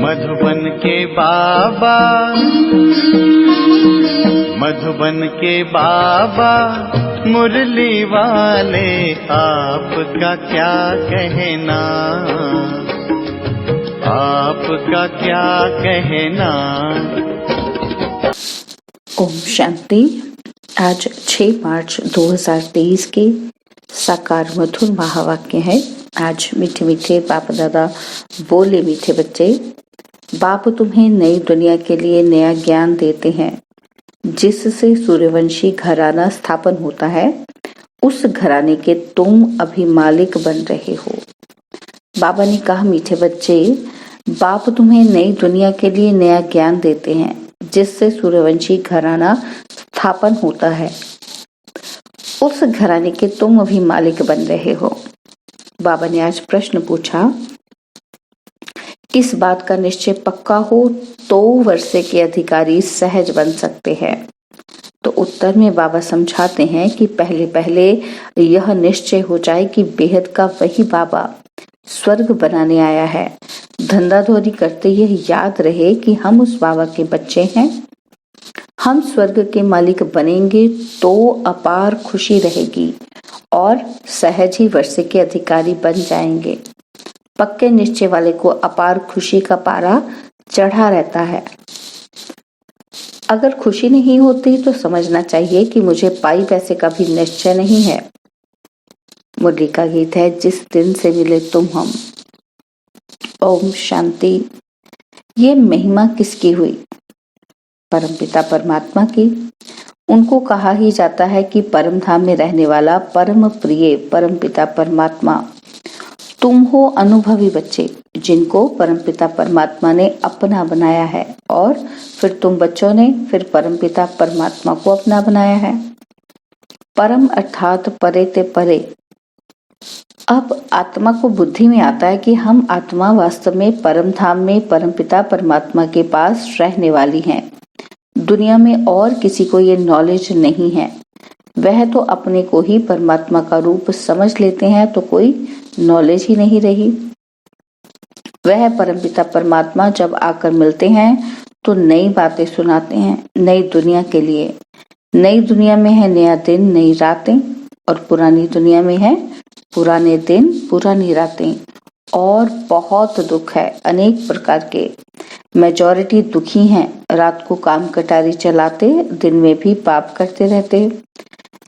मधुबन के बाबा, मधुबन के बाबा मुरली वाले, आपका क्या कहना, आपका क्या कहना। ओम शांति। आज 6 मार्च 2023 के साकार मधुर महावाक्य है। आज मीठे मीठे बाप दादा बोले, मीठे बच्चे, बाप तुम्हें नई दुनिया के लिए नया ज्ञान देते हैं, जिससे सूर्यवंशी घराना स्थापन होता है। उस घराने के तुम अभी मालिक बन रहे हो। बाबा ने कहा, मीठे बच्चे, बाप तुम्हें नई दुनिया के लिए नया ज्ञान देते हैं, जिससे सूर्यवंशी घराना स्थापन होता है। उस घराने के तुम अभी मालिक बन रहे हो। बाबा ने आज प्रश्न पूछा, किस बात का निश्चय पक्का हो तो वर्षे के अधिकारी सहज बन सकते हैं। तो उत्तर में बाबा समझाते हैं कि पहले पहले यह निश्चय हो जाए कि बेहद का वही बाबा स्वर्ग बनाने आया है। धंधाधोरी करते यह याद रहे कि हम उस बाबा के बच्चे हैं। हम स्वर्ग के मालिक बनेंगे तो अपार खुशी रहेगी और सहज ही वर्षे के अधिकारी बन जाएंगे। पक्के निश्चय वाले को अपार खुशी का पारा चढ़ा रहता है। अगर खुशी नहीं होती तो समझना चाहिए कि मुझे पाई पैसे का भी निश्चय नहीं है। मुरली का गीत है, जिस दिन से मिले तुम हम। ओम शांति। ये महिमा किसकी हुई? परमपिता परमात्मा की। उनको कहा ही जाता है कि परम धाम में रहने वाला परम प्रिय परमपिता परमात्मा। तुम हो अनुभवी बच्चे, जिनको परमपिता परमात्मा ने अपना बनाया है, और फिर तुम बच्चों ने फिर परमपिता परमात्मा को अपना बनाया है। परम अर्थात परे ते परे। अब आत्मा को बुद्धि में आता है कि हम आत्मा वास्तव में परम धाम में परमपिता परमात्मा के पास रहने वाली हैं। दुनिया में और किसी को ये नॉलेज नहीं है। वह तो अपने को ही परमात्मा का रूप समझ लेते हैं, तो कोई नॉलेज ही नहीं रही। वह परमपिता परमात्मा जब आकर मिलते हैं तो नई बातें सुनाते हैं, नई दुनिया के लिए। नई दुनिया में है नया दिन, नई रातें, और पुरानी दुनिया में है पुराने दिन, पुरानी रातें। और बहुत दुख है, अनेक प्रकार के। मेजॉरिटी दुखी हैं, रात को काम कटारी चलाते, दिन में भी पाप करते रहते।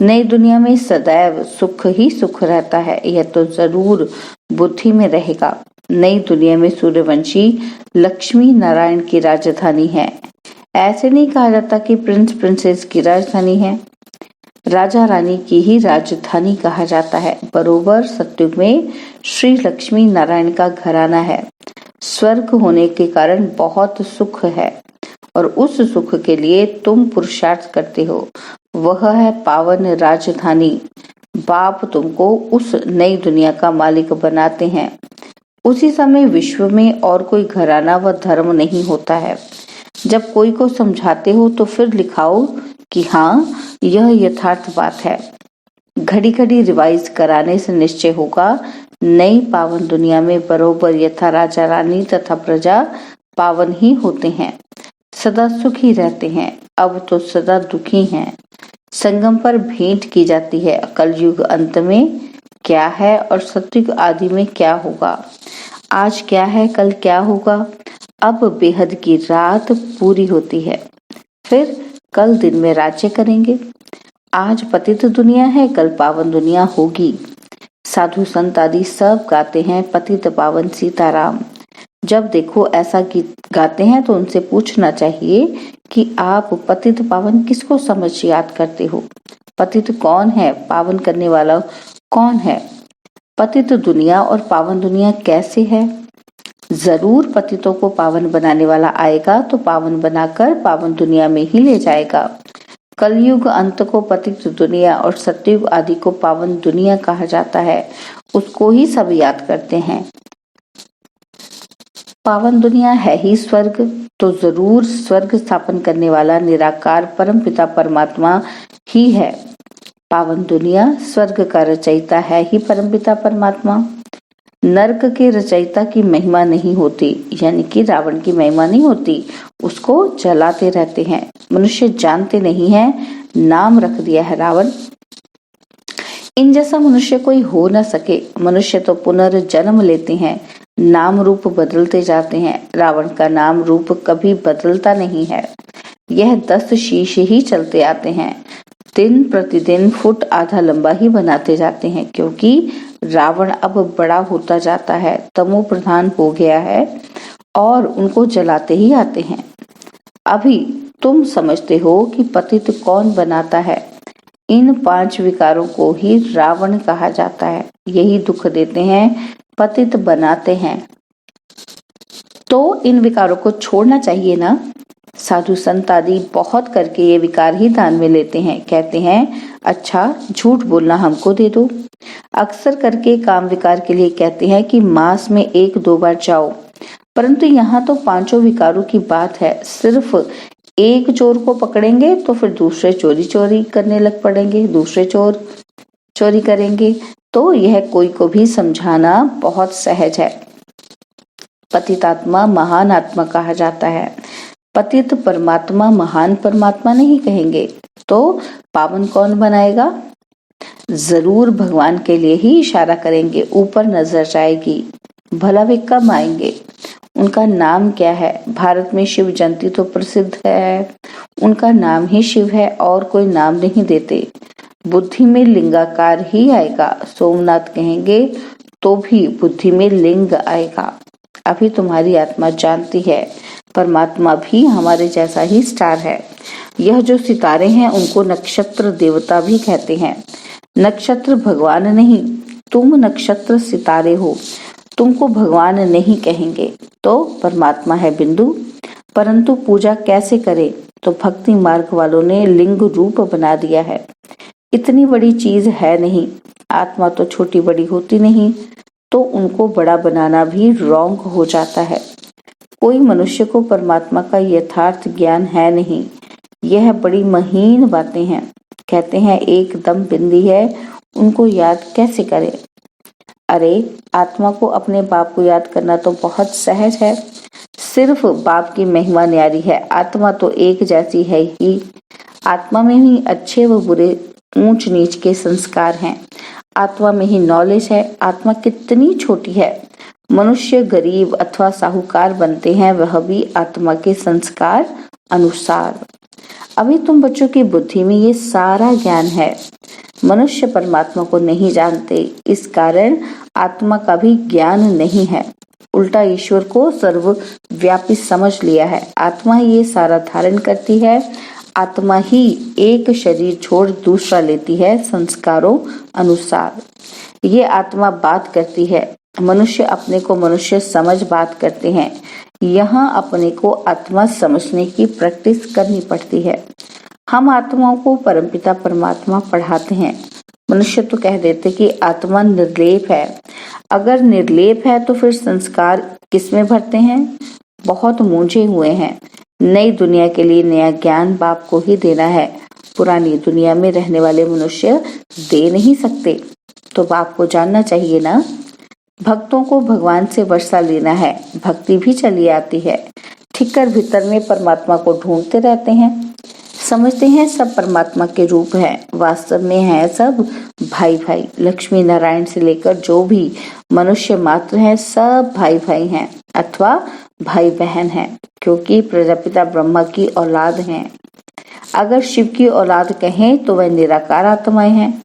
नई दुनिया में सदैव सुख ही सुख रहता है, यह तो जरूर बुद्धि में रहेगा। नई दुनिया में सूर्यवंशी लक्ष्मी नारायण की राजधानी है। ऐसे नहीं कहा जाता कि प्रिंस प्रिंसेस की राजधानी है। राजा रानी की ही राजधानी कहा जाता है। बरोबर सत्युग में श्री लक्ष्मी नारायण का घराना है। स्वर्ग होने के कारण बहुत सुख है, और उस सुख के लिए तुम पुरुषार्थ करते हो। वह है पावन राजधानी। बाप तुमको उस नई दुनिया का मालिक बनाते हैं। उसी समय विश्व में और कोई घराना व धर्म नहीं होता है। जब कोई को समझाते हो तो फिर लिखाओ कि हाँ, यह यथार्थ बात है। घड़ी घड़ी रिवाइज कराने से निश्चय होगा, नई पावन दुनिया में बरोबर यथा राजा रानी तथा प्रजा पावन ही होते हैं, सदा सुखी रहते हैं। अब तो सदा दुखी हैं। संगम पर भेंट की जाती है, कलयुग अंत में क्या है और सतयुग आदि में क्या होगा। आज क्या है, कल क्या होगा। अब बेहद की रात पूरी होती है, फिर कल दिन में राज्य करेंगे। आज पतित दुनिया है, कल पावन दुनिया होगी। साधु संत आदि सब गाते हैं पतित पावन सीताराम। जब देखो ऐसा गीत गाते हैं तो उनसे पूछना चाहिए कि आप पतित पावन किसको समझ याद करते हो। पतित कौन है, पावन करने वाला कौन है। पतित दुनिया और पावन दुनिया कैसे है। जरूर पतितों को पावन बनाने वाला आएगा तो पावन बनाकर पावन दुनिया में ही ले जाएगा। कलयुग अंत को पतित दुनिया और सतयुग आदि को पावन दुनिया कहा जाता है। उसको ही सब याद करते हैं। पावन दुनिया है ही स्वर्ग, तो जरूर स्वर्ग स्थापन करने वाला निराकार परम पिता परमात्मा ही है। पावन दुनिया स्वर्ग का रचयिता है ही परम पिता परमात्मा। नरक के रचयिता की महिमा नहीं होती, यानी कि रावण की महिमा नहीं होती, उसको जलाते रहते हैं। मनुष्य जानते नहीं है, नाम रख दिया है रावण। इन जैसा मनुष्य कोई हो न सके। मनुष्य तो पुनर्जन्म लेते हैं, नाम रूप बदलते जाते हैं। रावण का नाम रूप कभी बदलता नहीं है। यह 10 शीश ही चलते आते हैं, दिन प्रतिदिन फुट आधा लंबा ही बनाते जाते हैं, क्योंकि रावण अब बड़ा होता जाता है, तमो प्रधान हो गया है और उनको जलाते ही आते हैं। अभी तुम समझते हो कि पतित कौन बनाता है। इन 5 विकारों को ही रावण कहा जाता है। यही दुख देते हैं, पतित बनाते हैं। तो इन विकारों को छोड़ना चाहिए ना। साधु संत आदि बहुत करके ये विकार ही दान में लेते हैं। कहते हैं, अच्छा झूठ बोलना हमको दे दो। अक्सर करके काम विकार के लिए कहते हैं कि मास में 1-2 बार जाओ, परंतु यहाँ तो 5 विकारों की बात है। सिर्फ एक चोर को पकड़ेंगे तो फिर दूसरे चोरी करने लग पड़ेंगे, दूसरे चोर चोरी करेंगे। तो यह कोई को भी समझाना बहुत सहज है। पतित आत्मा महान आत्मा कहा जाता है। पतित परमात्मा महान परमात्मा नहीं कहेंगे। तो पावन कौन बनाएगा? जरूर भगवान के लिए ही इशारा करेंगे, ऊपर नजर जाएगी। भला वे कब आएंगे? उनका नाम क्या है? भारत में शिव जयंती तो प्रसिद्ध है, उनका नाम ही शिव है और कोई नाम नहीं देते। बुद्धि में लिंगाकार ही आएगा। सोमनाथ कहेंगे तो भी बुद्धि में लिंग आएगा। अभी तुम्हारी आत्मा जानती है, परमात्मा भी हमारे जैसा ही स्टार है। यह जो सितारे हैं उनको नक्षत्र देवता भी कहते हैं। नक्षत्र भगवान नहीं, तुम नक्षत्र सितारे हो। तुमको भगवान नहीं कहेंगे तो परमात्मा है बिंदु। परंतु पूजा कैसे करें? तो भक्ति मार्ग वालों ने लिंग रूप बना दिया है। इतनी बड़ी चीज है नहीं, आत्मा तो छोटी बड़ी होती नहीं, तो उनको बड़ा बनाना भी रॉन्ग हो जाता है। कोई मनुष्य को परमात्मा का यथार्थ ज्ञान है नहीं। यह बड़ी महीन बातें हैं। कहते हैं एकदम बिंदी है, उनको याद कैसे करें? अरे आत्मा को अपने बाप को याद करना तो बहुत सहज है। सिर्फ बाप की महिमा न्यारी है। आत्मा तो एक जैसी है ही। आत्मा में ही अच्छे व बुरे, ऊंच नीच के संस्कार हैं। आत्मा में ही नॉलेज है। आत्मा कितनी छोटी है। मनुष्य गरीब अथवा साहूकार बनते हैं, वह भी आत्मा के संस्कार अनुसार। अभी तुम बच्चों की बुद्धि में ये सारा ज्ञान है। मनुष्य परमात्मा को नहीं जानते, इस कारण आत्मा का भी ज्ञान नहीं है। उल्टा ईश्वर को सर्वव्यापी समझ लिया है। आत्मा ये सारा धारण करती है। आत्मा ही एक शरीर छोड़ दूसरा लेती है संस्कारों अनुसार। ये आत्मा बात करती है। मनुष्य अपने को मनुष्य समझ बात करते हैं। यहाँ अपने को आत्मा समझने की प्रैक्टिस करनी पड़ती है। हम आत्माओं को परमपिता परमात्मा पढ़ाते हैं। मनुष्य तो कह देते कि आत्मा निर्लेप है। अगर निर्लेप है तो फिर संस्कार किसमें भरते हैं? बहुत मूंझे हुए हैं। नई दुनिया के लिए नया ज्ञान बाप को ही देना है। पुरानी दुनिया में रहने वाले मनुष्य दे नहीं सकते, तो बाप को जानना चाहिए ना। भक्तों को भगवान से वर्षा लेना है, भक्ति भी चली आती है। ठिक्कर भीतर में परमात्मा को ढूंढते रहते हैं। समझते हैं सब परमात्मा के रूप है, वास्तव में है सब भाई भाई। लक्ष्मी नारायण से लेकर जो भी मनुष्य मात्र हैं, सब भाई भाई हैं अथवा भाई बहन हैं, क्योंकि प्रजापिता ब्रह्मा की औलाद हैं। अगर शिव की औलाद कहें तो वह निराकार आत्माएं हैं।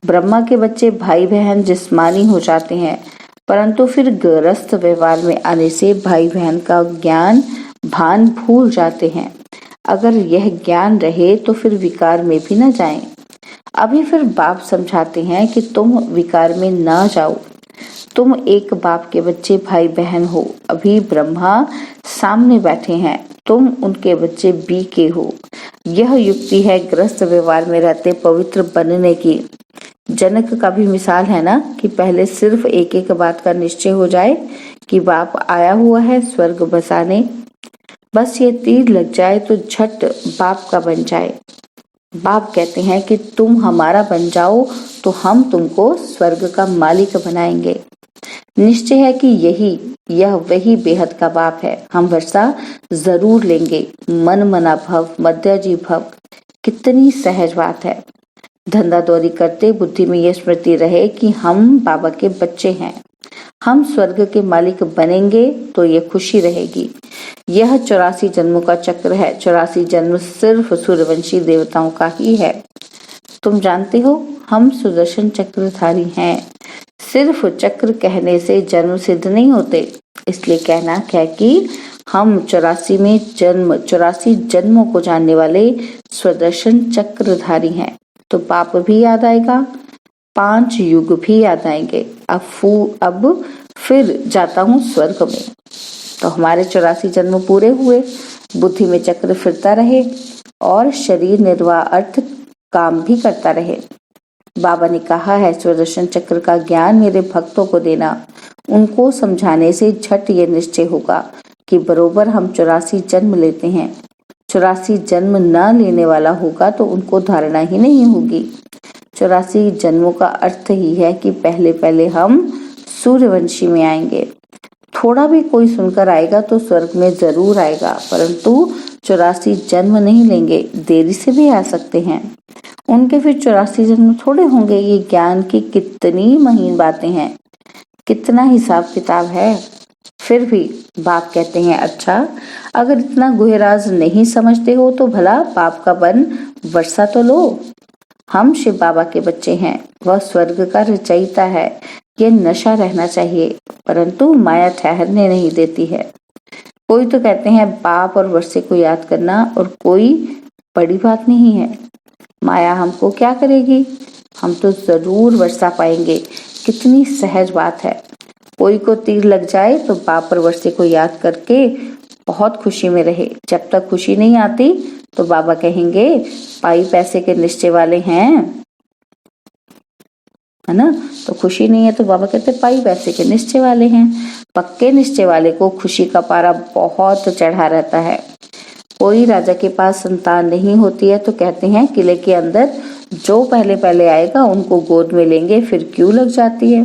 ब्रह्मा के बच्चे भाई बहन जिस्मानी हो जाते हैं, परंतु फिर गृहस्थ व्यवहार में आने से भाई बहन का ज्ञान भान भूल जाते हैं। अगर यह ज्ञान रहे तो फिर विकार में भी न जाएं। अभी फिर बाप समझाते हैं कि तुम विकार में न जाओ। तुम एक बाप के बच्चे भाई बहन हो। अभी ब्रह्मा सामने बैठे हैं, तुम उनके बच्चे बी के हो। यह युक्ति है गृहस्थ व्यवहार में रहते पवित्र बनने की। जनक का भी मिसाल है ना कि पहले सिर्फ एक एक बात का निश्चय हो जाए कि बाप आया हुआ है स्वर्ग बसाने। बस ये तीर लग जाए तो झट बाप का बन जाए। बाप कहते हैं कि तुम हमारा बन जाओ तो हम तुमको स्वर्ग का मालिक बनाएंगे। निश्चय है कि यह वही बेहद का बाप है। हम वर्षा जरूर लेंगे। मन मना भव मध्याजी भव, कितनी सहज बात है। धंधा दौरी करते बुद्धि में यह स्मृति रहे कि हम बाबा के बच्चे हैं। हम स्वर्ग के मालिक बनेंगे तो ये खुशी रहेगी। यह 84 जन्मों का चक्र है। 84 जन्म सिर्फ सूर्यवंशी देवताओं का ही है। तुम जानते हो हम सुदर्शन चक्रधारी हैं। सिर्फ चक्र कहने से जन्म सिद्ध नहीं होते, इसलिए कहना है कि हम 84 जन्मों को जानने वाले सुदर्शन चक्रधारी हैं। तो पाप भी याद आएगा, 5 युग भी याद आएंगे। अब फिर जाता हूँ स्वर्ग में। तो हमारे 84 जन्म पूरे हुए, बुद्धि में चक्र फिरता रहे और शरीर निर्वाह अर्थ काम भी करता रहे। बाबा ने कहा है सुदर्शन चक्र का ज्ञान मेरे भक्तों को देना। उनको समझाने से झट ये निश्चय होगा कि बरोबर हम 84 जन्म लेते हैं। 84 जन्म न लेने वाला होगा तो उनको धारणा ही नहीं होगी। 84 जन्मों का अर्थ ही है कि पहले पहले हम सूर्यवंशी में आएंगे। थोड़ा भी कोई सुनकर आएगा तो स्वर्ग में जरूर आएगा, परंतु 84 जन्म नहीं लेंगे, देरी से भी आ सकते हैं। उनके फिर 84 जन्म थोड़े होंगे। ये ज्ञान की कितनी महीन बातें हैं, कितना हिसाब किताब है। फिर भी बाप कहते हैं, अच्छा अगर इतना गुहराज नहीं समझते हो तो भला बाप का बन वर्षा तो लो। हम शिव बाबा के बच्चे हैं, वह स्वर्ग का रचयिता है। ये नशा रहना चाहिए, परंतु माया ठहरने नहीं देती है। कोई तो कहते हैं बाप और वर्षे को याद करना और कोई बड़ी बात नहीं है। माया हमको क्या करेगी, हम तो जरूर वर्षा पाएंगे। कितनी सहज बात है। कोई को तीर लग जाए तो बाप और वर्षे को याद करके बहुत खुशी में रहे। जब तक खुशी नहीं आती तो बाबा कहेंगे पाई पैसे के निश्चय वाले हैं, है ना। तो खुशी नहीं है तो बाबा कहते पाई पैसे के निश्चय वाले हैं। पक्के निश्चय वाले को खुशी का पारा बहुत चढ़ा रहता है। कोई राजा के पास संतान नहीं होती है तो कहते हैं किले के अंदर जो पहले पहले आएगा उनको गोद में लेंगे। फिर क्यों लग जाती है,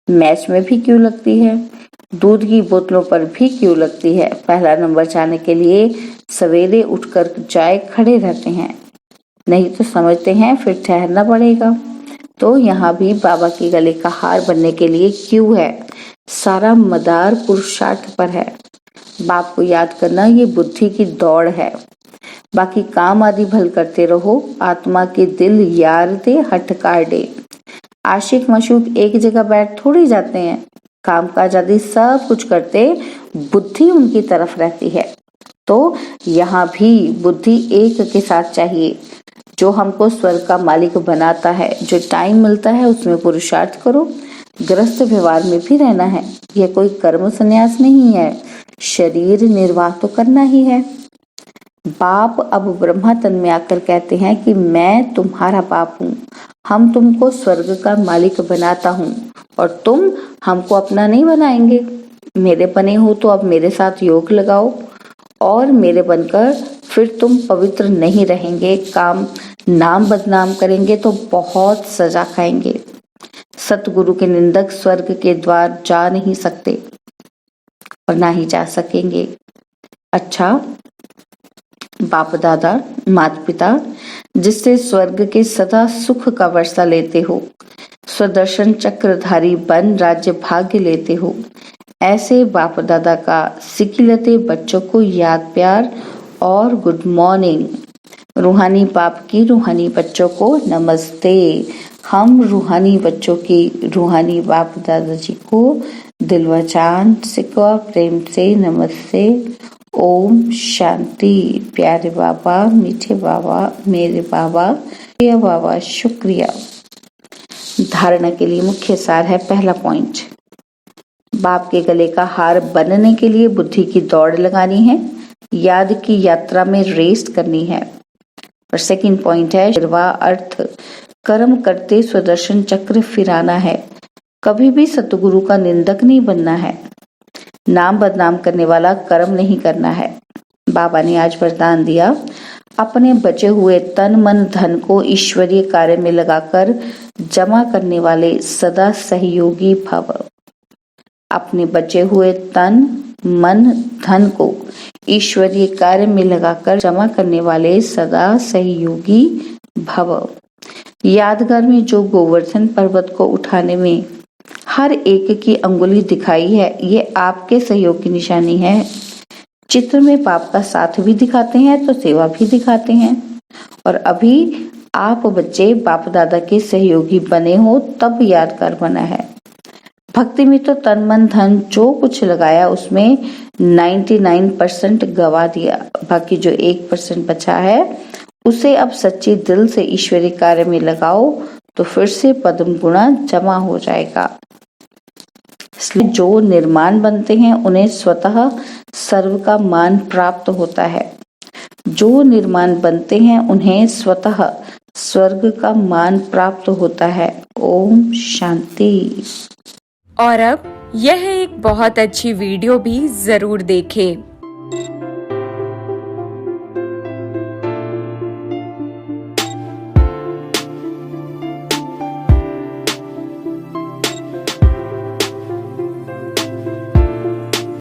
मैच में भी क्यों लगती है, दूध की बोतलों पर भी क्यों लगती है। पहला नंबर जाने के लिए सवेरे उठकर जाए खड़े रहते हैं, नहीं तो समझते हैं फिर ठहरना पड़ेगा। तो यहाँ भी बाबा के गले का हार बनने के लिए क्यों है, सारा मदार पुरुषार्थ पर है। बाप को याद करना ये बुद्धि की दौड़ है। बाकी काम आदि भल करते रहो, आत्मा के दिल यार दे हट काटे। आशिक मशूक एक जगह बैठ थोड़ी जाते हैं, काम काज आदि सब कुछ करते, बुद्धि उनकी तरफ रहती है। तो यहाँ भी बुद्धि एक के साथ चाहिए, जो हमको स्वर्ग का मालिक बनाता है। जो टाइम मिलता है उसमें पुरुषार्थ करो। गृहस्थ व्यवहार में भी रहना है, यह कोई कर्म संन्यास नहीं है, शरीर निर्वाह तो करना ही है। बाप अब ब्रह्मा तन में आकर कहते हैं कि मैं तुम्हारा बाप हूँ, हम तुमको स्वर्ग का मालिक बनाता हूँ और तुम हमको अपना नहीं बनाएंगे। मेरे बने हो तो अब मेरे साथ योग लगाओ और मेरे बनकर फिर तुम पवित्र नहीं रहेंगे, काम नाम बदनाम करेंगे तो बहुत सजा खाएंगे। सतगुरु के निंदक स्वर्ग के द्वार जा नहीं सकते और ना ही जा सकेंगे। अच्छा बाप दादा माता पिता जिससे स्वर्ग के सदा सुख का वर्षा लेते हो, स्वदर्शन चक्रधारी बन राज्य भाग्य लेते हो, ऐसे बाप दादा का सिकिलते बच्चों को याद प्यार और गुड मॉर्निंग। रूहानी बाप की रूहानी बच्चों को नमस्ते। हम रूहानी बच्चों की रूहानी बाप दादाजी को दिलवा चांद सिकवा प्रेम से नमस्ते। ओम शांति। प्यारे बाबा, मीठे बाबा, मेरे बाबा, प्रिय बाबा, शुक्रिया। धारणा के लिए मुख्य सार है, पहला पॉइंट, बाप के गले का हार बनने के लिए बुद्धि की दौड़ लगानी है, याद की यात्रा में रेस्ट करनी है। और सेकंड पॉइंट है निर्वाह अर्थ, कर्म करते स्वदर्शन चक्र फिराना है। कभी भी सतगुरु का निंदक नहीं बनना है, नाम बदनाम करने वाला कर्म नहीं करना है। बाबा ने आज वरदान दिया, अपने बचे हुए तन मन धन को ईश्वरीय कार्य में लगाकर जमा करने वाले सदा सहयोगी भव। अपने बचे हुए तन मन धन को ईश्वरीय कार्य में लगाकर जमा करने वाले सदा सहयोगी भव। यादगार में जो गोवर्धन पर्वत को उठाने में हर एक की अंगुली दिखाई है, ये आपके सहयोग की निशानी है। चित्र में बाप का साथ भी दिखाते हैं तो सेवा भी दिखाते हैं। और अभी आप बच्चे बाप दादा के सहयोगी बने हो तब यादगार बना है। भक्ति में तो तन मन धन जो कुछ लगाया उसमें 99% गवा दिया, बाकी जो 1% बचा है उसे अब सच्चे दिल से ईश्वरीय कार्य में लगाओ तो फिर से पद्म गुणा जमा हो जाएगा। इसलिए जो निर्माण बनते हैं उन्हें स्वतः सर्व का मान प्राप्त होता है। जो निर्माण बनते हैं उन्हें स्वतः स्वर्ग का मान प्राप्त होता है। ओम शांति। और अब यह एक बहुत अच्छी वीडियो भी जरूर देखें।